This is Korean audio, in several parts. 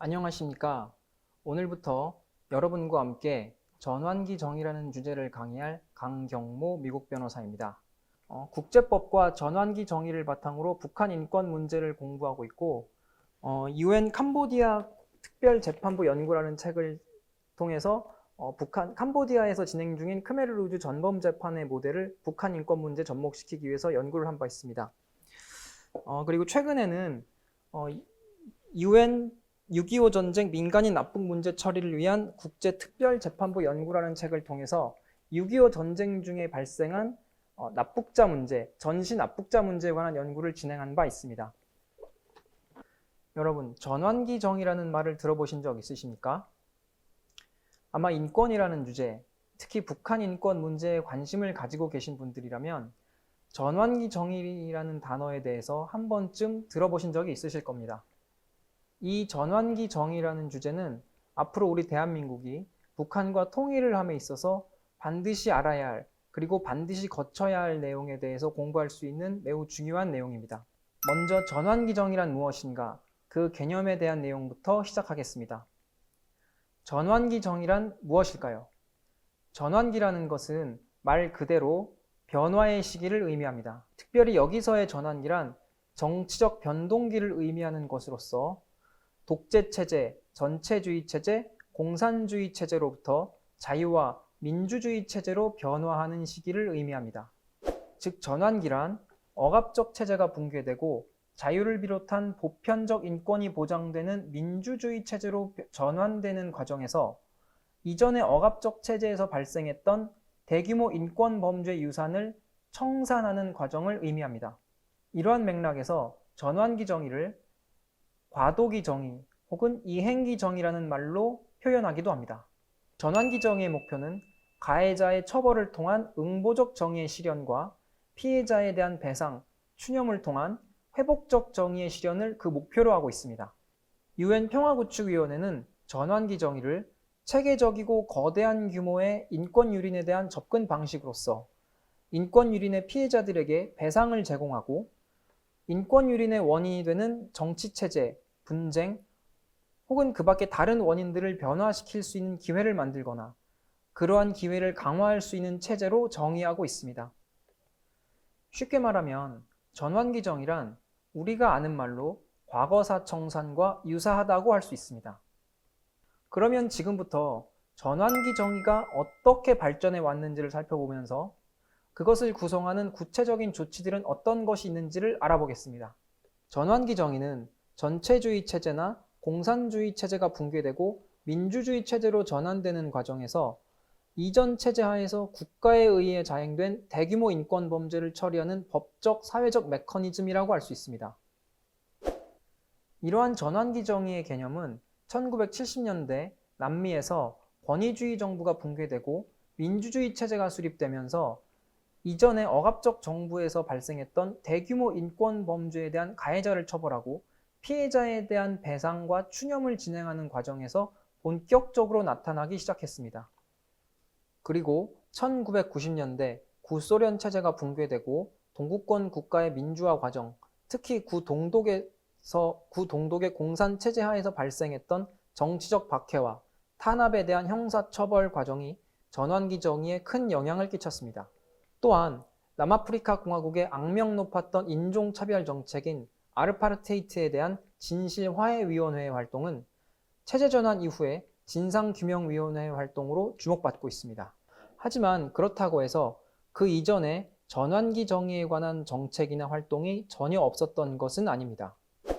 안녕하십니까. 오늘부터 여러분과 함께 전환기 정의라는 주제를 강의할 강경모 미국 변호사입니다. 국제법과 전환기 정의를 바탕으로 북한 인권 문제를 공부하고 있고 UN 캄보디아 특별재판부 연구라는 책을 통해서 북한 캄보디아에서 진행 중인 크메르루즈 전범재판의 모델을 북한 인권 문제에 접목시키기 위해서 연구를 한 바 있습니다. 그리고 최근에는 UN 6.25 전쟁 민간인 납북 문제 처리를 위한 국제특별재판부 연구라는 책을 통해서 6.25 전쟁 중에 발생한 납북자 문제, 전시 납북자 문제에 관한 연구를 진행한 바 있습니다. 여러분, 전환기 정의라는 말을 들어보신 적 있으십니까? 아마 인권이라는 주제, 특히 북한 인권 문제에 관심을 가지고 계신 분들이라면 전환기 정의라는 단어에 대해서 한 번쯤 들어보신 적이 있으실 겁니다. 이 전환기 정의라는 주제는 앞으로 우리 대한민국이 북한과 통일을 함에 있어서 반드시 알아야 할, 그리고 반드시 거쳐야 할 내용에 대해서 공부할 수 있는 매우 중요한 내용입니다. 먼저 전환기 정의란 무엇인가? 그 개념에 대한 내용부터 시작하겠습니다. 전환기 정의란 무엇일까요? 전환기라는 것은 말 그대로 변화의 시기를 의미합니다. 특별히 여기서의 전환기란 정치적 변동기를 의미하는 것으로서 독재체제, 전체주의 체제, 공산주의 체제로부터 자유와 민주주의 체제로 변화하는 시기를 의미합니다. 즉 전환기란 억압적 체제가 붕괴되고 자유를 비롯한 보편적 인권이 보장되는 민주주의 체제로 전환되는 과정에서 이전의 억압적 체제에서 발생했던 대규모 인권 범죄 유산을 청산하는 과정을 의미합니다. 이러한 맥락에서 전환기 정의를 과도기 정의 혹은 이행기 정의라는 말로 표현하기도 합니다. 전환기 정의의 목표는 가해자의 처벌을 통한 응보적 정의의 실현과 피해자에 대한 배상, 추념을 통한 회복적 정의의 실현을 그 목표로 하고 있습니다. UN 평화구축위원회는 전환기 정의를 체계적이고 거대한 규모의 인권 유린에 대한 접근 방식으로서 인권 유린의 피해자들에게 배상을 제공하고 인권 유린의 원인이 되는 정치체제, 분쟁, 혹은 그 밖에 다른 원인들을 변화시킬 수 있는 기회를 만들거나 그러한 기회를 강화할 수 있는 체제로 정의하고 있습니다. 쉽게 말하면 전환기 정의란 우리가 아는 말로 과거사 청산과 유사하다고 할 수 있습니다. 그러면 지금부터 전환기 정의가 어떻게 발전해 왔는지를 살펴보면서 그것을 구성하는 구체적인 조치들은 어떤 것이 있는지를 알아보겠습니다. 전환기 정의는 전체주의 체제나 공산주의 체제가 붕괴되고 민주주의 체제로 전환되는 과정에서 이전 체제 하에서 국가에 의해 자행된 대규모 인권 범죄를 처리하는 법적, 사회적 메커니즘이라고 할 수 있습니다. 이러한 전환기 정의의 개념은 1970년대 남미에서 권위주의 정부가 붕괴되고 민주주의 체제가 수립되면서 이전의 억압적 정부에서 발생했던 대규모 인권 범죄에 대한 가해자를 처벌하고 피해자에 대한 배상과 추념을 진행하는 과정에서 본격적으로 나타나기 시작했습니다. 그리고 1990년대 구소련 체제가 붕괴되고 동구권 국가의 민주화 과정, 특히 구동독의 공산 체제 하에서 발생했던 정치적 박해와 탄압에 대한 형사처벌 과정이 전환기 정의에 큰 영향을 끼쳤습니다. 또한 남아프리카 공화국의 악명 높았던 인종차별 정책인 아르파르테이트에 대한 진실화해위원회의 활동은 체제전환 이후에 진상규명위원회의 활동으로 주목받고 있습니다. 하지만 그렇다고 해서 그 이전에 전환기 정의에 관한 정책이나 활동이 전혀 없었던 것은 아닙니다.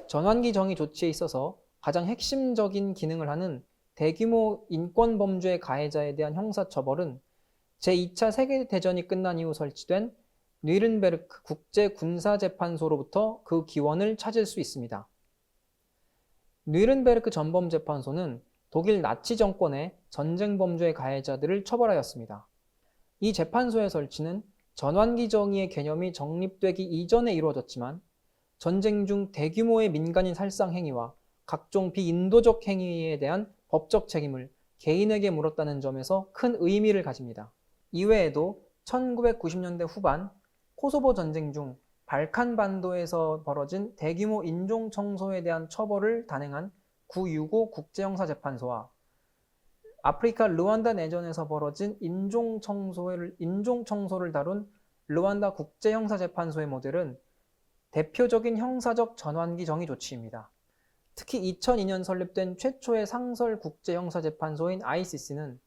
전환기 정의 조치에 있어서 가장 핵심적인 기능을 하는 대규모 인권범죄 가해자에 대한 형사처벌은 제2차 세계대전이 끝난 이후 설치된 뉘른베르크 국제군사재판소로부터 그 기원을 찾을 수 있습니다. 뉘른베르크 전범재판소는 독일 나치 정권의 전쟁범죄 가해자들을 처벌하였습니다. 이 재판소의 설치는 전환기 정의의 개념이 정립되기 이전에 이루어졌지만 전쟁 중 대규모의 민간인 살상 행위와 각종 비인도적 행위에 대한 법적 책임을 개인에게 물었다는 점에서 큰 의미를 가집니다. 이외에도 1990년대 후반 코소보 전쟁 중 발칸반도에서 벌어진 대규모 인종 청소에 대한 처벌을 단행한 965 국제형사재판소와 아프리카 르완다 내전에서 벌어진 인종청소를 다룬 르완다 국제형사재판소의 모델은 대표적인 형사적 전환기 정의 조치입니다. 특히 2002년 설립된 최초의 상설 국제형사재판소인 ICC는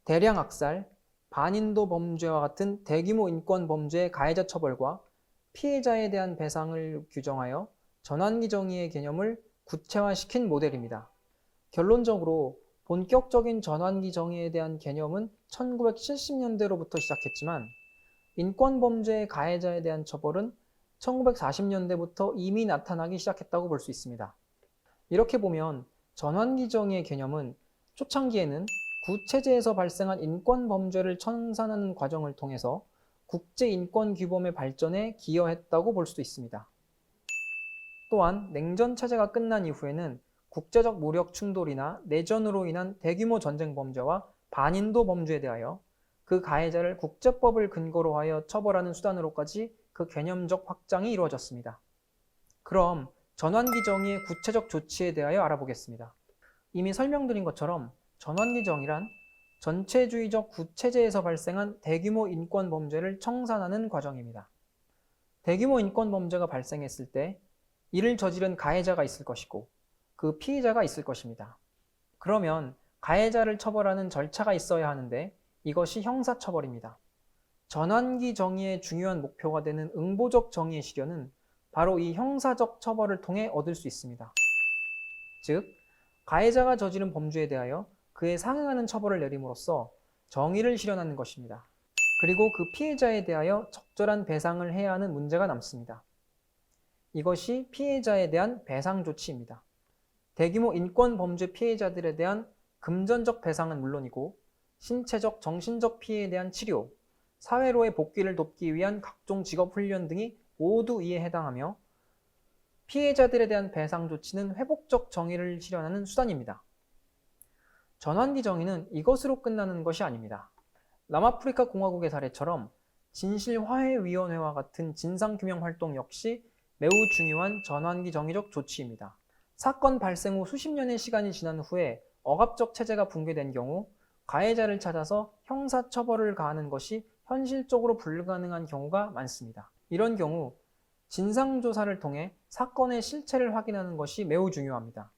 대량 학살, 반인도 범죄와 같은 대규모 인권 범죄의 가해자 처벌과 피해자에 대한 배상을 규정하여 전환기 정의의 개념을 구체화시킨 모델입니다. 결론적으로 본격적인 전환기 정의에 대한 개념은 1970년대로부터 시작했지만 인권 범죄의 가해자에 대한 처벌은 1940년대부터 이미 나타나기 시작했다고 볼 수 있습니다. 이렇게 보면 전환기 정의의 개념은 초창기에는 구체제에서 발생한 인권 범죄를 청산하는 과정을 통해서 국제인권규범의 발전에 기여했다고 볼 수도 있습니다. 또한 냉전 체제가 끝난 이후에는 국제적 무력 충돌이나 내전으로 인한 대규모 전쟁 범죄와 반인도 범죄에 대하여 그 가해자를 국제법을 근거로 하여 처벌하는 수단으로까지 그 개념적 확장이 이루어졌습니다. 그럼 전환기 정의의 구체적 조치에 대하여 알아보겠습니다. 이미 설명드린 것처럼 전환기 정의란 전체주의적 구체제에서 발생한 대규모 인권 범죄를 청산하는 과정입니다. 대규모 인권 범죄가 발생했을 때 이를 저지른 가해자가 있을 것이고 그 피해자가 있을 것입니다. 그러면 가해자를 처벌하는 절차가 있어야 하는데 이것이 형사처벌입니다. 전환기 정의의 중요한 목표가 되는 응보적 정의의 실현은 바로 이 형사적 처벌을 통해 얻을 수 있습니다. 즉, 가해자가 저지른 범죄에 대하여 그에 상응하는 처벌을 내림으로써 정의를 실현하는 것입니다. 그리고 그 피해자에 대하여 적절한 배상을 해야 하는 문제가 남습니다. 이것이 피해자에 대한 배상 조치입니다. 대규모 인권 범죄 피해자들에 대한 금전적 배상은 물론이고 신체적, 정신적 피해에 대한 치료, 사회로의 복귀를 돕기 위한 각종 직업 훈련 등이 모두 이에 해당하며 피해자들에 대한 배상 조치는 회복적 정의를 실현하는 수단입니다. 전환기 정의는 이것으로 끝나는 것이 아닙니다. 남아프리카 공화국의 사례처럼 진실화해위원회와 같은 진상규명 활동 역시 매우 중요한 전환기 정의적 조치입니다. 사건 발생 후 수십 년의 시간이 지난 후에 억압적 체제가 붕괴된 경우 가해자를 찾아서 형사처벌을 가하는 것이 현실적으로 불가능한 경우가 많습니다. 이런 경우 진상조사를 통해 사건의 실체를 확인하는 것이 매우 중요합니다.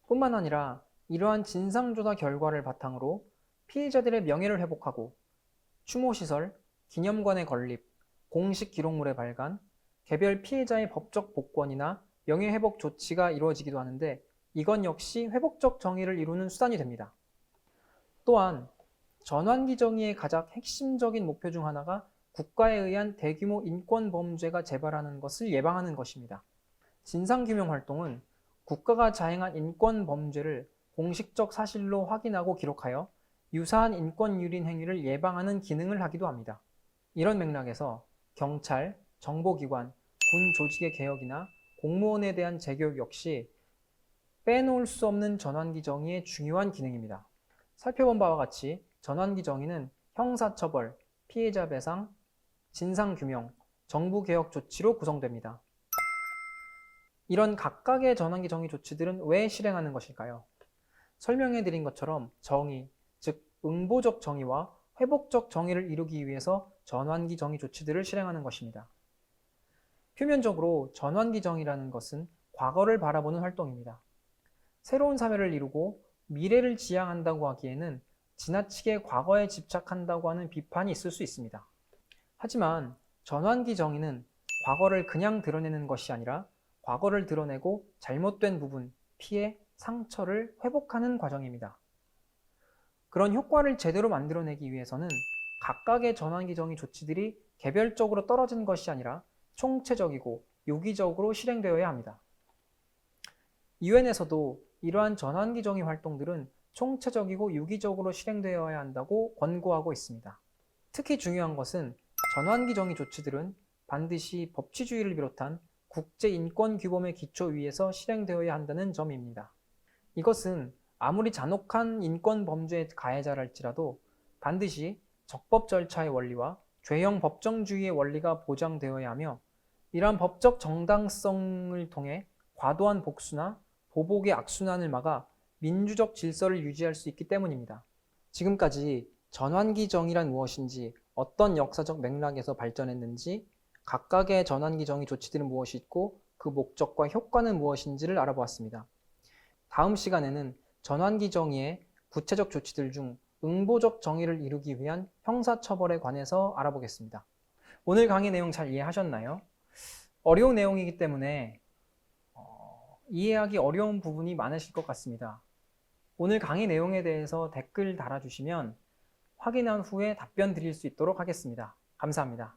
뿐만 아니라 이러한 진상조사 결과를 바탕으로 피해자들의 명예를 회복하고 추모시설, 기념관의 건립, 공식 기록물의 발간, 개별 피해자의 법적 복권이나 명예회복 조치가 이루어지기도 하는데 이건 역시 회복적 정의를 이루는 수단이 됩니다. 또한 전환기 정의의 가장 핵심적인 목표 중 하나가 국가에 의한 대규모 인권 범죄가 재발하는 것을 예방하는 것입니다. 진상규명 활동은 국가가 자행한 인권 범죄를 공식적 사실로 확인하고 기록하여 유사한 인권 유린 행위를 예방하는 기능을 하기도 합니다. 이런 맥락에서 경찰, 정보기관, 군 조직의 개혁이나 공무원에 대한 재교육 역시 빼놓을 수 없는 전환기 정의의 중요한 기능입니다. 살펴본 바와 같이 전환기 정의는 형사처벌, 피해자 배상, 진상규명, 정부개혁 조치로 구성됩니다. 이런 각각의 전환기 정의 조치들은 왜 실행하는 것일까요? 설명해드린 것처럼 정의, 즉 응보적 정의와 회복적 정의를 이루기 위해서 전환기 정의 조치들을 실행하는 것입니다. 표면적으로 전환기 정의라는 것은 과거를 바라보는 활동입니다. 새로운 사회를 이루고 미래를 지향한다고 하기에는 지나치게 과거에 집착한다고 하는 비판이 있을 수 있습니다. 하지만 전환기 정의는 과거를 그냥 드러내는 것이 아니라 과거를 드러내고 잘못된 부분, 피해, 상처를 회복하는 과정입니다. 그런 효과를 제대로 만들어내기 위해서는 각각의 전환기 정의 조치들이 개별적으로 떨어진 것이 아니라 총체적이고 유기적으로 실행되어야 합니다. 유엔에서도 이러한 전환기 정의 활동들은 총체적이고 유기적으로 실행되어야 한다고 권고하고 있습니다. 특히 중요한 것은 전환기 정의 조치들은 반드시 법치주의를 비롯한 국제인권규범의 기초 위에서 실행되어야 한다는 점입니다. 이것은 아무리 잔혹한 인권 범죄의 가해자랄지라도 반드시 적법 절차의 원리와 죄형 법정주의의 원리가 보장되어야 하며 이러한 법적 정당성을 통해 과도한 복수나 보복의 악순환을 막아 민주적 질서를 유지할 수 있기 때문입니다. 지금까지 전환기 정의란 무엇인지, 어떤 역사적 맥락에서 발전했는지, 각각의 전환기 정의 조치들은 무엇이 있고 그 목적과 효과는 무엇인지를 알아보았습니다. 다음 시간에는 전환기 정의의 구체적 조치들 중 응보적 정의를 이루기 위한 형사처벌에 관해서 알아보겠습니다. 오늘 강의 내용 잘 이해하셨나요? 어려운 내용이기 때문에 이해하기 어려운 부분이 많으실 것 같습니다. 오늘 강의 내용에 대해서 댓글 달아주시면 확인한 후에 답변 드릴 수 있도록 하겠습니다. 감사합니다.